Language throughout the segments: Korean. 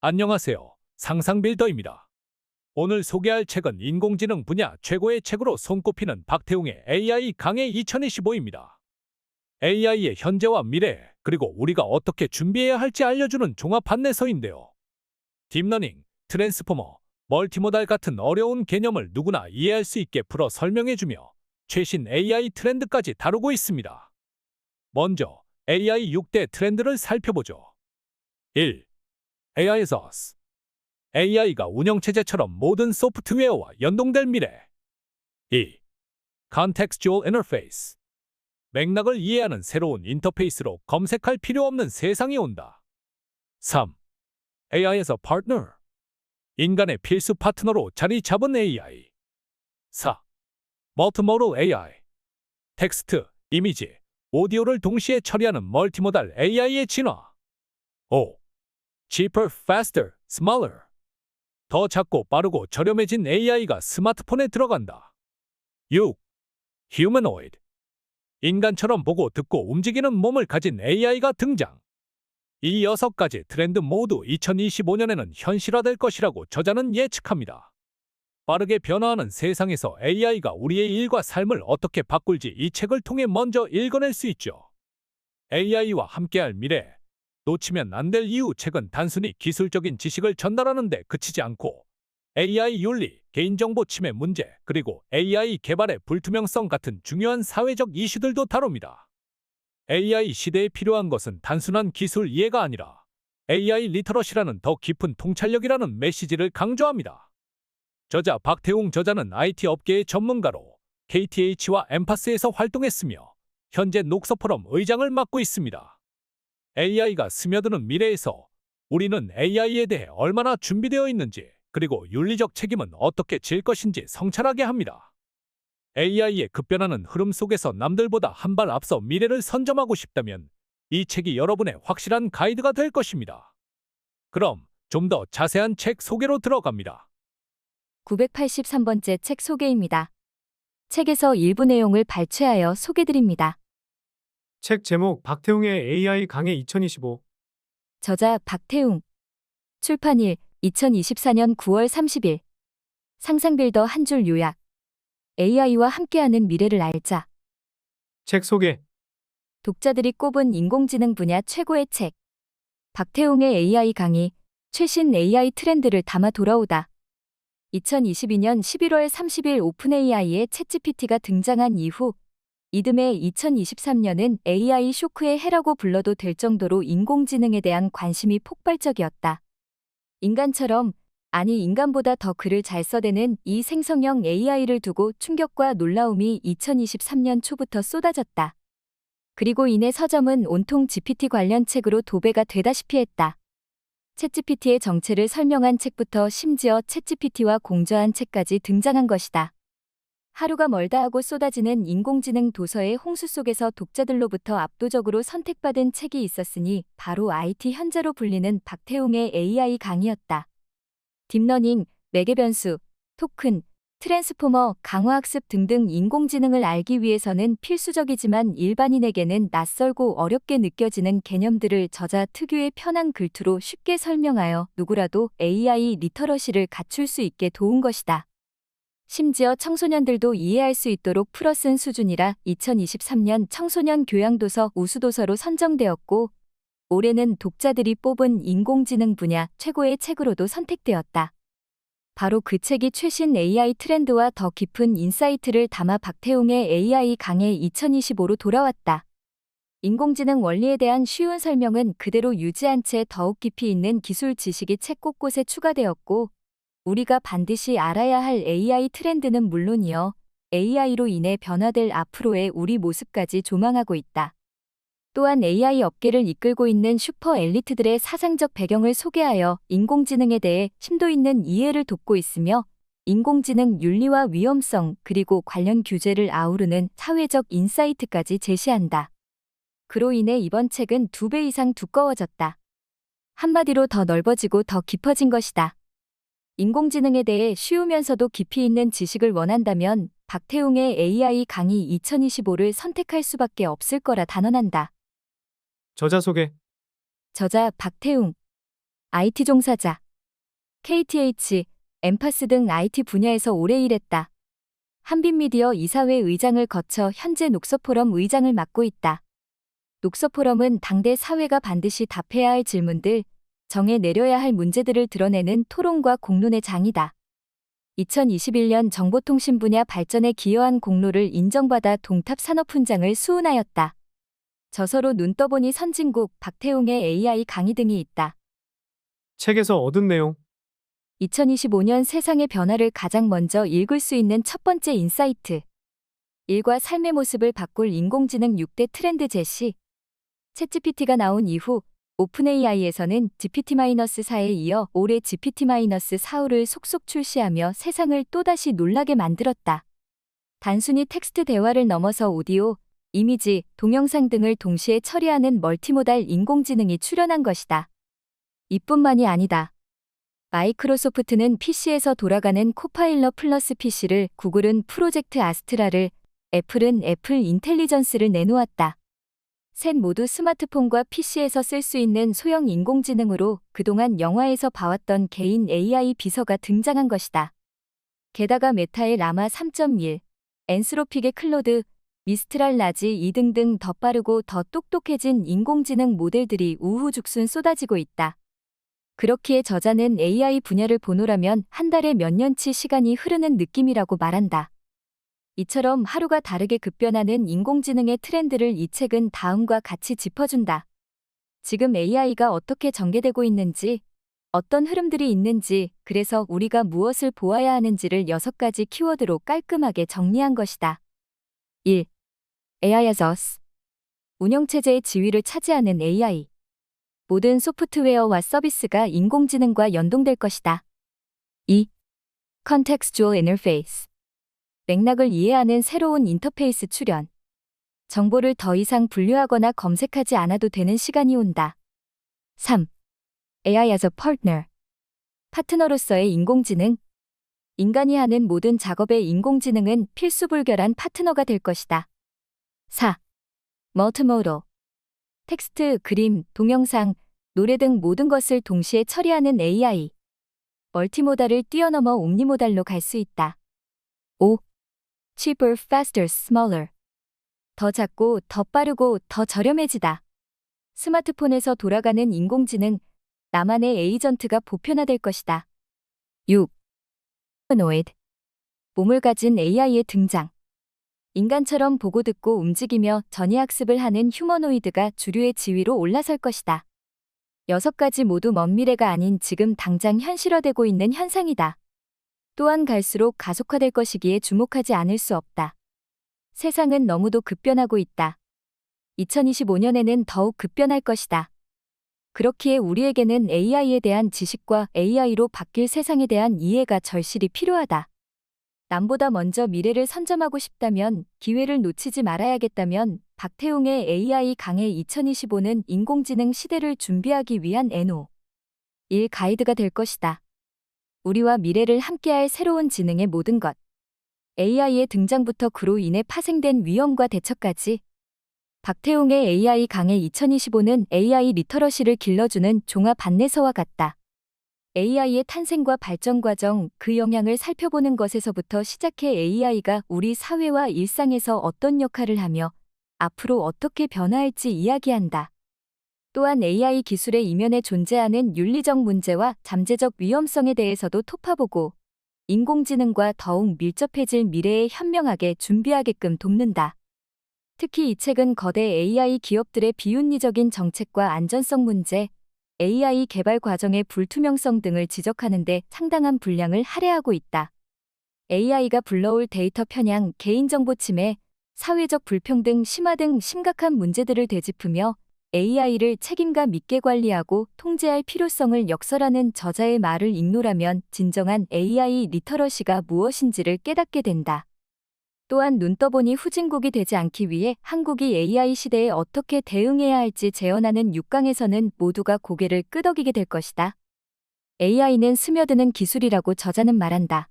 안녕하세요. 상상빌더입니다. 오늘 소개할 책은 인공지능 분야 최고의 책으로 손꼽히는 박태웅의 AI 강해 2025입니다. AI의 현재와 미래, 그리고 우리가 어떻게 준비해야 할지 알려주는 종합 안내서인데요. 딥러닝, 트랜스포머, 멀티모달 같은 어려운 개념을 누구나 이해할 수 있게 풀어 설명해주며 최신 AI 트렌드까지 다루고 있습니다. 먼저 AI 6대 트렌드를 살펴보죠. 1. AI as us. AI가 운영체제처럼 모든 소프트웨어와 연동될 미래. 2. Contextual Interface. 맥락을 이해하는 새로운 인터페이스로 검색할 필요 없는 세상이 온다. 3. AI as a partner. 인간의 필수 파트너로 자리 잡은 AI. 4. Multimodal AI. 텍스트, 이미지, 오디오를 동시에 처리하는 멀티모달 AI의 진화. 5. Cheaper, faster, smaller. 더 작고 빠르고 저렴해진 AI가 스마트폰에 들어간다. 6. Humanoid. 인간처럼 보고 듣고 움직이는 몸을 가진 AI가 등장. 이 6가지 트렌드 모두 2025년에는 현실화될 것이라고 저자는 예측합니다. 빠르게 변화하는 세상에서 AI가 우리의 일과 삶을 어떻게 바꿀지 이 책을 통해 먼저 읽어낼 수 있죠. AI와 함께할 미래. 놓치면 안 될 이유. 책은 단순히 기술적인 지식을 전달하는 데 그치지 않고 AI 윤리, 개인정보 침해 문제, 그리고 AI 개발의 불투명성 같은 중요한 사회적 이슈들도 다룹니다. AI 시대에 필요한 것은 단순한 기술 이해가 아니라 AI 리터러시라는 더 깊은 통찰력이라는 메시지를 강조합니다. 저자 박태웅 저자는 IT 업계의 전문가로 KTH와 엠파스에서 활동했으며 현재 녹서포럼 의장을 맡고 있습니다. AI가 스며드는 미래에서 우리는 AI에 대해 얼마나 준비되어 있는지, 그리고 윤리적 책임은 어떻게 질 것인지 성찰하게 합니다. AI의 급변하는 흐름 속에서 남들보다 한 발 앞서 미래를 선점하고 싶다면 이 책이 여러분의 확실한 가이드가 될 것입니다. 그럼 좀 더 자세한 책 소개로 들어갑니다. 983번째 책 소개입니다. 책에서 일부 내용을 발췌하여 소개드립니다. 책 제목 박태웅의 AI 강해 2025. 저자 박태웅. 출판일 2024년 9월 30일. 상상빌더 한 줄 요약. AI와 함께하는 미래를 알자. 책 소개. 독자들이 꼽은 인공지능 분야 최고의 책. 박태웅의 AI 강의, 최신 AI 트렌드를 담아 돌아오다. 2022년 11월 30일 오픈AI의 챗GPT가 등장한 이후 이듬해 2023년은 AI 쇼크의 해라고 불러도 될 정도로 인공지능에 대한 관심이 폭발적이었다. 인간처럼, 아니 인간보다 더 글을 잘 써대는 이 생성형 AI를 두고 충격과 놀라움이 2023년 초부터 쏟아졌다. 그리고 이내 서점은 온통 GPT 관련 책으로 도배가 되다시피 했다. 챗GPT의 정체를 설명한 책부터 심지어 챗GPT와 공저한 책까지 등장한 것이다. 하루가 멀다 하고 쏟아지는 인공지능 도서의 홍수 속에서 독자들로부터 압도적으로 선택받은 책이 있었으니 바로 IT 현자로 불리는 박태웅의 AI 강의였다. 딥러닝, 매개변수, 토큰, 트랜스포머, 강화학습 등등 인공지능을 알기 위해서는 필수적이지만 일반인에게는 낯설고 어렵게 느껴지는 개념들을 저자 특유의 편한 글투로 쉽게 설명하여 누구라도 AI 리터러시를 갖출 수 있게 도운 것이다. 심지어 청소년들도 이해할 수 있도록 풀어 쓴 수준이라 2023년 청소년 교양도서 우수도서로 선정되었고 올해는 독자들이 뽑은 인공지능 분야 최고의 책으로도 선택되었다. 바로 그 책이 최신 AI 트렌드와 더 깊은 인사이트를 담아 박태웅의 AI 강해 2025로 돌아왔다. 인공지능 원리에 대한 쉬운 설명은 그대로 유지한 채 더욱 깊이 있는 기술 지식이 책 곳곳에 추가되었고 우리가 반드시 알아야 할 AI 트렌드는 물론이어 AI로 인해 변화될 앞으로의 우리 모습까지 조망하고 있다. 또한 AI 업계를 이끌고 있는 슈퍼 엘리트들의 사상적 배경을 소개하여 인공지능에 대해 심도 있는 이해를 돕고 있으며 인공지능 윤리와 위험성 그리고 관련 규제를 아우르는 사회적 인사이트까지 제시한다. 그로 인해 이번 책은 2배 이상 두꺼워졌다. 한마디로 더 넓어지고 더 깊어진 것이다. 인공지능에 대해 쉬우면서도 깊이 있는 지식을 원한다면 박태웅의 AI 강의 2025를 선택할 수밖에 없을 거라 단언한다. 저자 소개. 저자 박태웅. IT 종사자. KTH, 엠파스 등 IT 분야에서 오래 일했다. 한빛미디어 이사회 의장을 거쳐 현재 녹서포럼 의장을 맡고 있다. 녹서포럼은 당대 사회가 반드시 답해야 할 질문들, 정해 내려야 할 문제들을 드러내는 토론과 공론의 장이다. 2021년 정보통신 분야 발전에 기여한 공로를 인정받아 동탑산업훈장을 수훈하였다. 저서로 눈 떠보니 선진국 박태웅의 AI 강의 등이 있다. 책에서 얻은 내용. 2025년 세상의 변화를 가장 먼저 읽을 수 있는 첫 번째 인사이트. 일과 삶의 모습을 바꿀 인공지능 6대 트렌드 제시. 챗GPT가 나온 이후 오픈AI에서는 GPT-4에 이어 올해 GPT-4.5를 속속 출시하며 세상을 또다시 놀라게 만들었다. 단순히 텍스트 대화를 넘어서 오디오, 이미지, 동영상 등을 동시에 처리하는 멀티모달 인공지능이 출현한 것이다. 이뿐만이 아니다. 마이크로소프트는 PC에서 돌아가는 코파일럿 플러스 PC를, 구글은 프로젝트 아스트라를, 애플은 애플 인텔리전스를 내놓았다. 셋 모두 스마트폰과 PC에서 쓸 수 있는 소형 인공지능으로 그동안 영화에서 봐왔던 개인 AI 비서가 등장한 것이다. 게다가 메타의 라마 3.1, 엔스로픽의 클로드, 미스트랄 라지 2 등등 더 빠르고 더 똑똑해진 인공지능 모델들이 우후죽순 쏟아지고 있다. 그렇기에 저자는 AI 분야를 보노라면 한 달에 몇 년치 시간이 흐르는 느낌이라고 말한다. 이처럼 하루가 다르게 급변하는 인공지능의 트렌드를 이 책은 다음과 같이 짚어준다. 지금 AI가 어떻게 전개되고 있는지, 어떤 흐름들이 있는지, 그래서 우리가 무엇을 보아야 하는지를 6가지 키워드로 깔끔하게 정리한 것이다. 1. AI as us. 운영체제의 지위를 차지하는 AI. 모든 소프트웨어와 서비스가 인공지능과 연동될 것이다. 2. Contextual Interface. 맥락을 이해하는 새로운 인터페이스 출현. 정보를 더 이상 분류하거나 검색하지 않아도 되는 시간이 온다. 3. AI as a partner. 파트너로서의 인공지능. 인간이 하는 모든 작업에 인공지능은 필수불결한 파트너가 될 것이다. 4. Multimodal. 텍스트, 그림, 동영상, 노래 등 모든 것을 동시에 처리하는 AI. 멀티모달을 뛰어넘어 옴니모달로 갈 수 있다. 5. Cheaper, faster, smaller. 더 작고, 더 빠르고, 더 저렴해지다. 스마트폰에서 돌아가는 인공지능, 나만의 에이전트가 보편화될 것이다. 6. Humanoid. 몸을 가진 AI의 등장. 인간처럼 보고 듣고 움직이며 전이학습을 하는 휴머노이드가 주류의 지위로 올라설 것이다. 6가지 모두 먼 미래가 아닌 지금 당장 현실화되고 있는 현상이다. 또한 갈수록 가속화될 것이기에 주목하지 않을 수 없다. 세상은 너무도 급변하고 있다. 2025년에는 더욱 급변할 것이다. 그렇기에 우리에게는 AI에 대한 지식과 AI로 바뀔 세상에 대한 이해가 절실히 필요하다. 남보다 먼저 미래를 선점하고 싶다면, 기회를 놓치지 말아야겠다면 박태웅의 AI 강해 2025는 인공지능 시대를 준비하기 위한 NO1 가이드가 될 것이다. 우리와 미래를 함께할 새로운 지능의 모든 것. AI의 등장부터 그로 인해 파생된 위험과 대처까지. 박태웅의 AI 강해 2025는 AI 리터러시를 길러주는 종합 안내서와 같다. AI의 탄생과 발전 과정, 그 영향을 살펴보는 것에서부터 시작해 AI가 우리 사회와 일상에서 어떤 역할을 하며 앞으로 어떻게 변화할지 이야기한다. 또한 AI 기술의 이면에 존재하는 윤리적 문제와 잠재적 위험성에 대해서도 톱파보고 인공지능과 더욱 밀접해질 미래에 현명하게 준비하게끔 돕는다. 특히 이 책은 거대 AI 기업들의 비윤리적인 정책과 안전성 문제, AI 개발 과정의 불투명성 등을 지적하는 데 상당한 분량을 할애하고 있다. AI가 불러올 데이터 편향, 개인정보 침해, 사회적 불평등 심화 등 심각한 문제들을 되짚으며 AI를 책임감 있게 관리하고 통제할 필요성을 역설하는 저자의 말을 igno라면 진정한 AI 리터러시가 무엇인지를 깨닫게 된다. 또한 눈 떠보니 후진국이 되지 않기 위해 한국이 AI 시대에 어떻게 대응해야 할지 재현하는 6강에서는 모두가 고개를 끄덕이게 될 것이다. AI는 스며드는 기술이라고 저자는 말한다.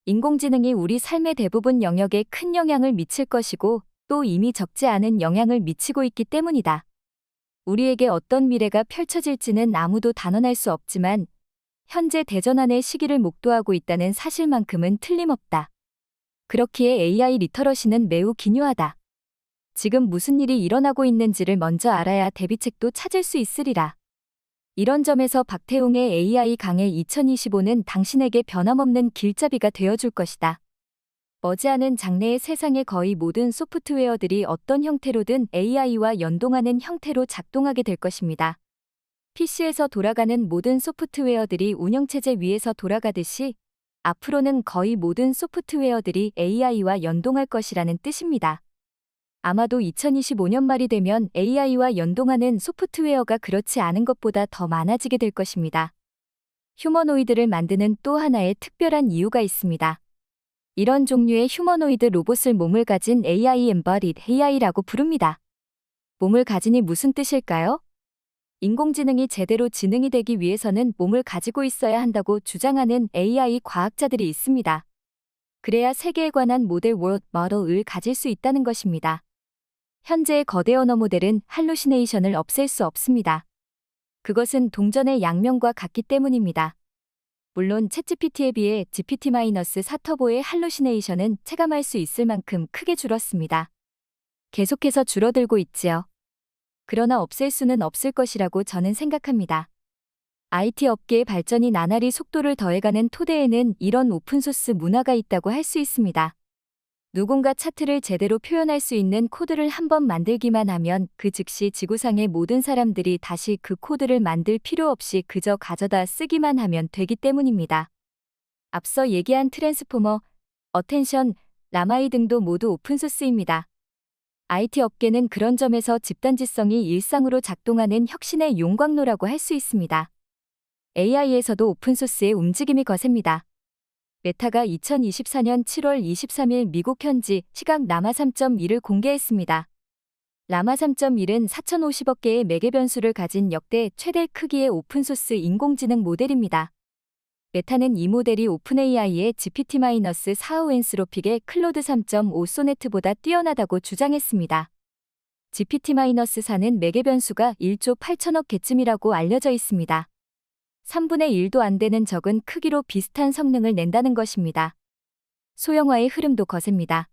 인공지능이 우리 삶의 대부분 영역에 큰 영향을 미칠 것이고 또 이미 적지 않은 영향을 미치고 있기 때문이다. 우리에게 어떤 미래가 펼쳐질지는 아무도 단언할 수 없지만 현재 대전환의 시기를 목도하고 있다는 사실만큼은 틀림없다. 그렇기에 AI 리터러시는 매우 기묘하다. 지금 무슨 일이 일어나고 있는지를 먼저 알아야 대비책도 찾을 수 있으리라. 이런 점에서 박태웅의 AI 강해 2025는 당신에게 변함없는 길잡이가 되어줄 것이다. 머지않은 장래의 세상의 거의 모든 소프트웨어들이 어떤 형태로든 AI와 연동하는 형태로 작동하게 될 것입니다. PC에서 돌아가는 모든 소프트웨어들이 운영체제 위에서 돌아가듯이 앞으로는 거의 모든 소프트웨어들이 AI와 연동할 것이라는 뜻입니다. 아마도 2025년 말이 되면 AI와 연동하는 소프트웨어가 그렇지 않은 것보다 더 많아지게 될 것입니다. 휴머노이드를 만드는 또 하나의 특별한 이유가 있습니다. 이런 종류의 휴머노이드 로봇을 몸을 가진 AI Embodied AI라고 부릅니다. 몸을 가진이 무슨 뜻일까요? 인공지능이 제대로 지능이 되기 위해서는 몸을 가지고 있어야 한다고 주장하는 AI 과학자들이 있습니다. 그래야 세계에 관한 모델 월드 모델을 가질 수 있다는 것입니다. 현재의 거대 언어 모델은 할루시네이션을 없앨 수 없습니다. 그것은 동전의 양면과 같기 때문입니다. 물론 챗GPT에 비해 GPT-4 터보의 할루시네이션은 체감할 수 있을 만큼 크게 줄었습니다. 계속해서 줄어들고 있지요. 그러나 없앨 수는 없을 것이라고 저는 생각합니다. IT 업계의 발전이 나날이 속도를 더해가는 토대에는 이런 오픈소스 문화가 있다고 할 수 있습니다. 누군가 차트를 제대로 표현할 수 있는 코드를 한번 만들기만 하면 그 즉시 지구상의 모든 사람들이 다시 그 코드를 만들 필요 없이 그저 가져다 쓰기만 하면 되기 때문입니다. 앞서 얘기한 트랜스포머, 어텐션, 라마이 등도 모두 오픈소스입니다. IT 업계는 그런 점에서 집단지성이 일상으로 작동하는 혁신의 용광로라고 할 수 있습니다. AI에서도 오픈소스의 움직임이 거셉니다. 메타가 2024년 7월 23일 미국 현지 시각 라마 3.1을 공개했습니다. 라마 3.1은 4,050억 개의 매개 변수를 가진 역대 최대 크기의 오픈소스 인공지능 모델입니다. 메타는 이 모델이 오픈AI의 GPT-4o 엔스로픽의 클로드 3.5 소네트보다 뛰어나다고 주장했습니다. GPT-4는 매개 변수가 1조 8천억 개쯤이라고 알려져 있습니다. 3분의 1도 안 되는 적은 크기로 비슷한 성능을 낸다는 것입니다. 소형화의 흐름도 거셉니다.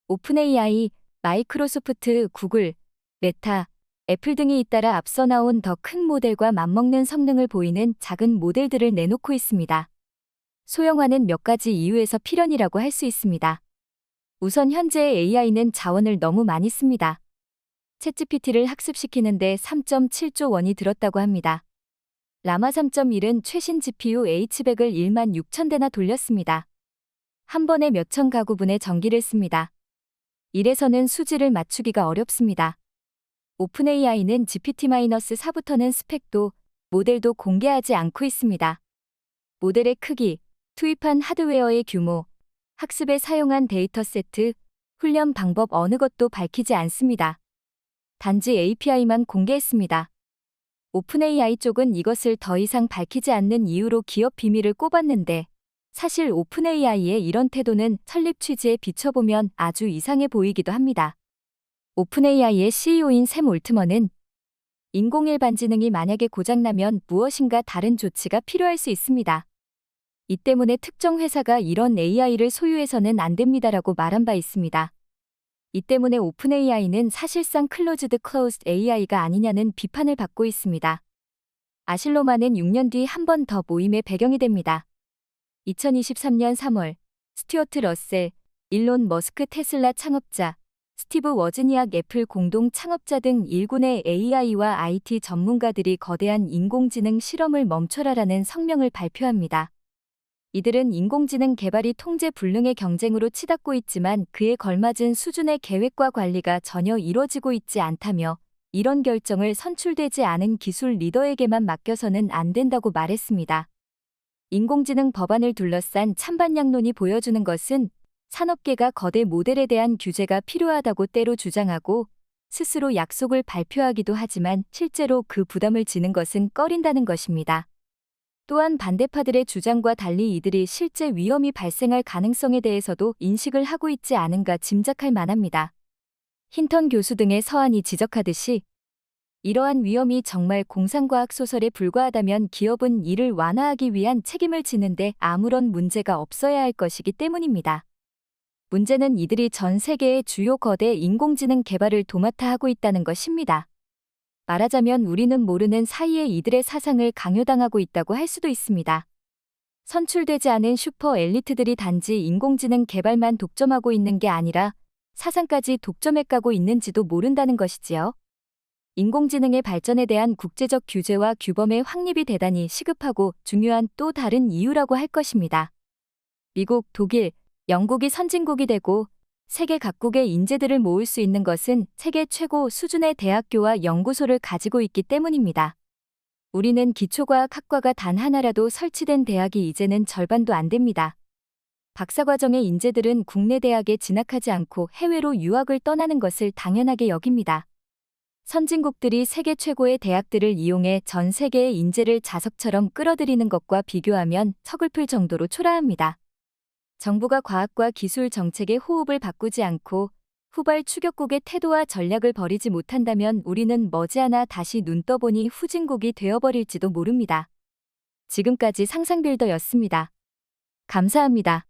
오픈AI, 마이크로소프트, 구글, 메타, 애플 등이 잇따라 앞서 나온 더 큰 모델과 맞먹는 성능을 보이는 작은 모델들을 내놓고 있습니다. 소형화는 몇 가지 이유에서 필연이라고 할 수 있습니다. 우선 현재의 AI는 자원을 너무 많이 씁니다. 챗GPT를 학습시키는데 3.7조 원이 들었다고 합니다. 라마 3.1은 최신 GPU H100을 1만 6천 대나 돌렸습니다. 한 번에 몇천 가구분의 전기를 씁니다. 이래서는 수지를 맞추기가 어렵습니다. 오픈AI는 GPT-4부터는 스펙도, 모델도 공개하지 않고 있습니다. 모델의 크기, 투입한 하드웨어의 규모, 학습에 사용한 데이터 세트, 훈련 방법 어느 것도 밝히지 않습니다. 단지 API만 공개했습니다. 오픈AI 쪽은 이것을 더 이상 밝히지 않는 이유로 기업 비밀을 꼽았는데 사실 오픈AI의 이런 태도는 설립 취지에 비춰보면 아주 이상해 보이기도 합니다. 오픈AI의 CEO인 샘 올트먼은 인공일반지능이 만약에 고장나면 무엇인가 다른 조치가 필요할 수 있습니다. 이 때문에 특정 회사가 이런 AI를 소유해서는 안 됩니다라고 말한 바 있습니다. 이 때문에 오픈AI는 사실상 클로즈드 클로즈드 AI가 아니냐는 비판을 받고 있습니다. 아실로마는 6년 뒤 한 번 더 모임의 배경이 됩니다. 2023년 3월 스튜어트 러셀, 일론 머스크 테슬라 창업자, 스티브 워즈니악 애플 공동 창업자 등 일군의 AI와 IT 전문가들이 거대한 인공지능 실험을 멈춰라라는 성명을 발표합니다. 이들은 인공지능 개발이 통제불능의 경쟁으로 치닫고 있지만 그에 걸맞은 수준의 계획과 관리가 전혀 이뤄지고 있지 않다며 이런 결정을 선출되지 않은 기술 리더에게만 맡겨서는 안 된다고 말했습니다. 인공지능 법안을 둘러싼 찬반양론이 보여주는 것은 산업계가 거대 모델에 대한 규제가 필요하다고 때로 주장하고 스스로 약속을 발표하기도 하지만 실제로 그 부담을 지는 것은 꺼린다는 것입니다. 또한 반대파들의 주장과 달리 이들이 실제 위험이 발생할 가능성에 대해서도 인식을 하고 있지 않은가 짐작할 만합니다. 힌턴 교수 등의 서한이 지적하듯이 이러한 위험이 정말 공상과학 소설에 불과하다면 기업은 이를 완화하기 위한 책임을 지는데 아무런 문제가 없어야 할 것이기 때문입니다. 문제는 이들이 전 세계의 주요 거대 인공지능 개발을 도맡아 하고 있다는 것입니다. 말하자면 우리는 모르는 사이에 이들의 사상을 강요당하고 있다고 할 수도 있습니다. 선출되지 않은 슈퍼 엘리트들이 단지 인공지능 개발만 독점하고 있는 게 아니라 사상까지 독점해가고 있는지도 모른다는 것이지요. 인공지능의 발전에 대한 국제적 규제와 규범의 확립이 대단히 시급하고 중요한 또 다른 이유라고 할 것입니다. 미국, 독일, 영국이 선진국이 되고 세계 각국의 인재들을 모을 수 있는 것은 세계 최고 수준의 대학교와 연구소를 가지고 있기 때문입니다. 우리는 기초과학 학과가 단 하나라도 설치된 대학이 이제는 절반도 안 됩니다. 박사과정의 인재들은 국내 대학에 진학하지 않고 해외로 유학을 떠나는 것을 당연하게 여깁니다. 선진국들이 세계 최고의 대학들을 이용해 전 세계의 인재를 자석처럼 끌어들이는 것과 비교하면 서글플 정도로 초라합니다. 정부가 과학과 기술 정책의 호흡을 바꾸지 않고 후발 추격국의 태도와 전략을 버리지 못한다면 우리는 머지않아 다시 눈 떠보니 후진국이 되어버릴지도 모릅니다. 지금까지 상상빌더였습니다. 감사합니다.